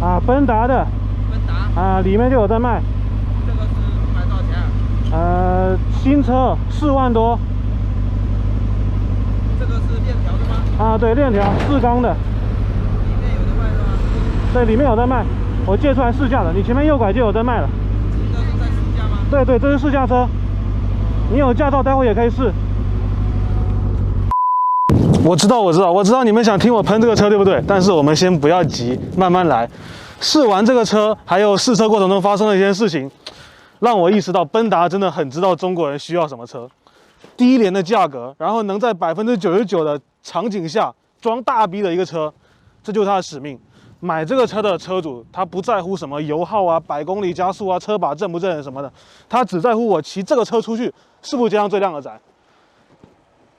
啊，奔达的。奔达。啊，里面就有在卖。这个是卖多少钱？新车4万多。这个是链条的吗？啊，对，链条4缸的。里面有的卖是吗？对，里面有在卖，我借出来试驾的。你前面右拐就有在卖了。这是在试驾吗？对对，这是试驾车。你有驾照，待会也可以试。我知道你们想听我喷这个车，对不对？但是我们先不要急，慢慢来。试完这个车，还有试车过程中发生的一件事情，让我意识到奔达真的很知道中国人需要什么车。低廉的价格，然后能在99%的场景下装大逼的一个车，这就是他的使命。买这个车的车主，他不在乎什么油耗啊、100公里加速啊、车把正不正什么的，他只在乎我骑这个车出去是不是街上最靓的仔。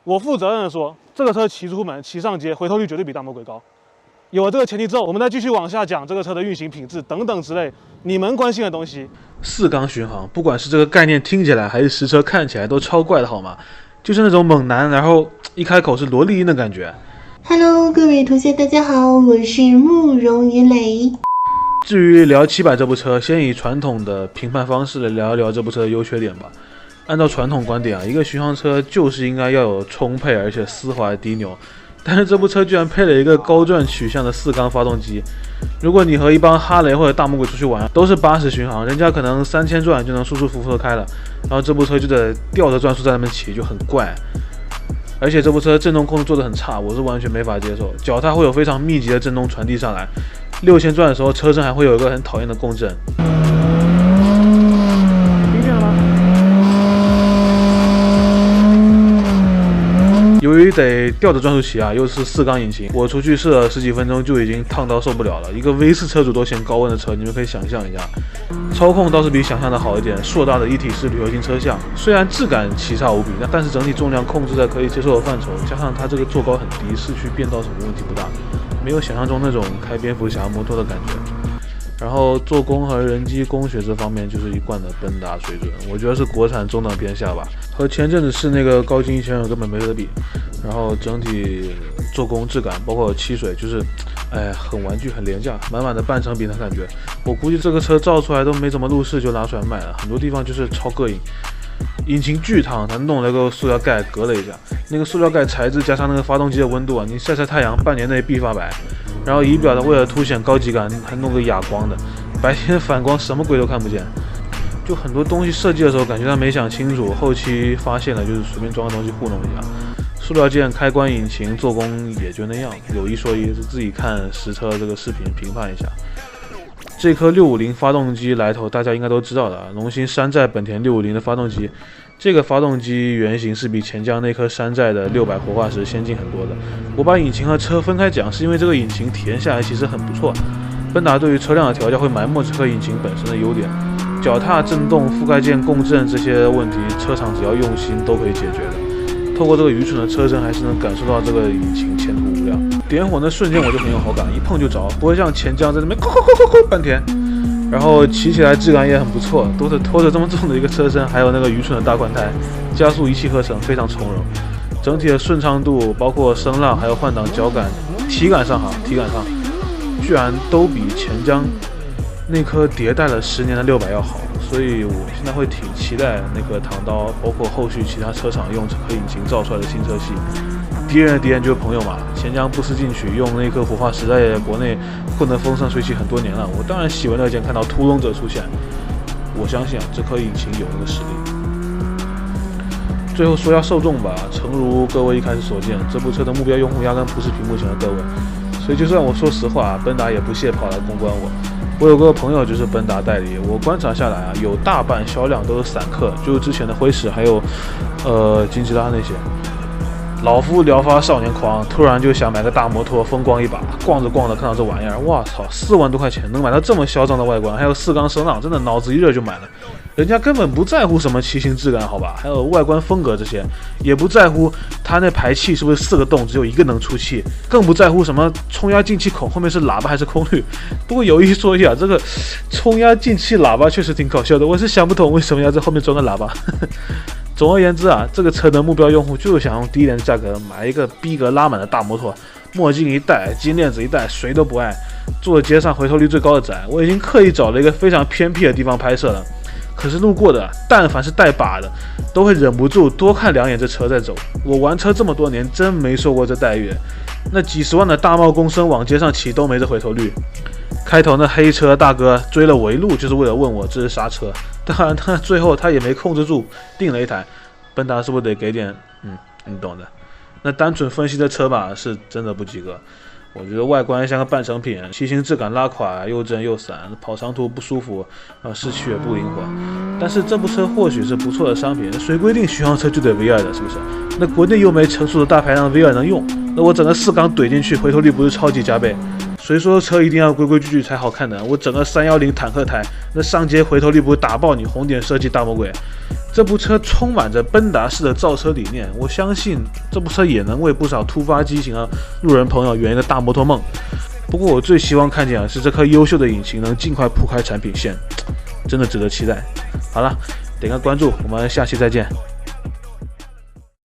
我负责任的说，这个车骑出门、骑上街，回头率绝对比大魔鬼高。有了这个前提之后，我们再继续往下讲这个车的运行品质等等之类你们关心的东西。4缸巡航，不管是这个概念听起来还是实车看起来都超怪的好吗？就是那种猛男，然后一开口是萝莉音的感觉。Hello， 各位同学，大家好，我是慕容云雷。至于聊700这部车，先以传统的评判方式来聊一聊这部车的优缺点吧。按照传统观点啊，一个巡航车就是应该要有充沛而且丝滑的低扭，但是这部车居然配了一个高转取向的4缸发动机。如果你和一帮哈雷或者大魔鬼出去玩，都是80巡航，人家可能3000转就能舒舒服服的开了，然后这部车就得吊着转速在那边骑，就很怪。而且这部车震动控制做得很差，我是完全没法接受。脚踏会有非常密集的震动传递上来，6000转的时候车身还会有一个很讨厌的共振。听见了吗？由于得吊着转速骑啊，又是4缸引擎，我出去试了10几分钟就已经烫到受不了了。一个 V4 车主都嫌高温的车，你们可以想象一下。操控倒是比想象的好一点，硕大的一体式铝合金车厢，虽然质感奇差无比，但是整体重量控制在可以接受的范畴，加上它这个坐高很低，市区变道什么问题不大，没有想象中那种开蝙蝠侠摩托的感觉。然后做工和人机工学这方面就是一贯的奔达水准，我觉得是国产中等偏下吧，和前阵子是那个高精1200根本没得比。然后整体做工质感包括漆水就是很玩具很廉价，满满的半成品的感觉。我估计这个车造出来都没怎么路试就拿出来卖了，很多地方就是超膈应。引擎巨烫，它弄了个塑料盖隔了一下，那个塑料盖材质加上那个发动机的温度啊，你晒太阳半年内必发白。然后仪表的为了凸显高级感还弄个哑光的，白天反光什么鬼都看不见。就很多东西设计的时候感觉他没想清楚，后期发现了就是随便装个东西糊弄一下。塑料件、开关、引擎做工也就那样，有一说一，是自己看实车这个视频评判一下。这颗650发动机来头大家应该都知道的，龙芯山寨本田650的发动机，这个发动机原型是比钱江那颗山寨的600活化石先进很多的。我把引擎和车分开讲，是因为这个引擎体验下来其实很不错。奔达对于车辆的调教会埋没这颗引擎本身的优点，脚踏震动、覆盖件共振这些问题，车厂只要用心都可以解决的。透过这个愚蠢的车身，还是能感受到这个引擎前途无量。点火那瞬间我就很有好感，一碰就着，不会像钱江在那边扣半天。然后骑起来质感也很不错，都是拖着这么重的一个车身，还有那个愚蠢的大宽胎，加速一气呵成，非常从容。整体的顺畅度，包括声浪，还有换挡脚感、体感上，居然都比钱江那颗迭代了10年的600要好。所以我现在会挺期待那个唐刀，包括后续其他车厂用这颗引擎造出来的新车系。敌人的敌人就是朋友嘛，钱江不思进取，用那颗活化石在国内混得风生水起很多年了，我当然喜闻乐见看到屠龙者出现。我相信这颗引擎有那个实力。最后说下受众吧，诚如各位一开始所见，这部车的目标用户压根不是屏幕前的各位，所以就算我说实话，奔达也不屑跑来公关我。我有个朋友就是奔达代理，我观察下来啊，有大半销量都是散客，就是之前的辉驰还有金吉拉那些。老夫聊发少年狂，突然就想买个大摩托风光一把，逛着看到这玩意儿，哇操，4万多块钱能买到这么嚣张的外观，还有4缸声浪，真的脑子一热就买了。人家根本不在乎什么骑行质感，好吧，还有外观风格这些，也不在乎它那排气是不是4个洞只有1个能出气，更不在乎什么冲压进气孔后面是喇叭还是空滤。不过有一说一啊，这个冲压进气喇叭确实挺搞笑的，我是想不通为什么要在后面装个喇叭。总而言之啊，这个车的目标用户就是想用低廉的价格买一个逼格拉满的大摩托，墨镜一戴，金链子一戴，谁都不爱。坐街上回头率最高的展，我已经刻意找了一个非常偏僻的地方拍摄了。可是路过的，但凡是带把的，都会忍不住多看2眼这车在走。我玩车这么多年，真没受过这待遇。那几十万的大贸公升往街上骑都没这回头率。开头那黑车大哥追了我一路，就是为了问我这是啥车。当然，他最后他也没控制住，订了一台。奔达是不是得给点？你懂的。那单纯分析的车吧，是真的不及格。我觉得外观像个半成品，骑行质感拉垮，又震又散，跑长途不舒服，市区也不灵活。但是这部车或许是不错的商品，谁规定巡航车就得 V2 的，是不是？那国内又没成熟的大排量 V2 能用，那我整个4缸怼进去，回头率不是超级加倍？谁说车一定要规规矩矩才好看的？我整个310坦克台，那上街回头率不是打爆你红点设计大魔鬼？这部车充满着奔达式的造车理念，我相信这部车也能为不少突发激情的路人朋友圆一个大摩托梦。不过我最希望看见的是这颗优秀的引擎能尽快铺开产品线，真的值得期待。好了，点个关注，我们下期再见。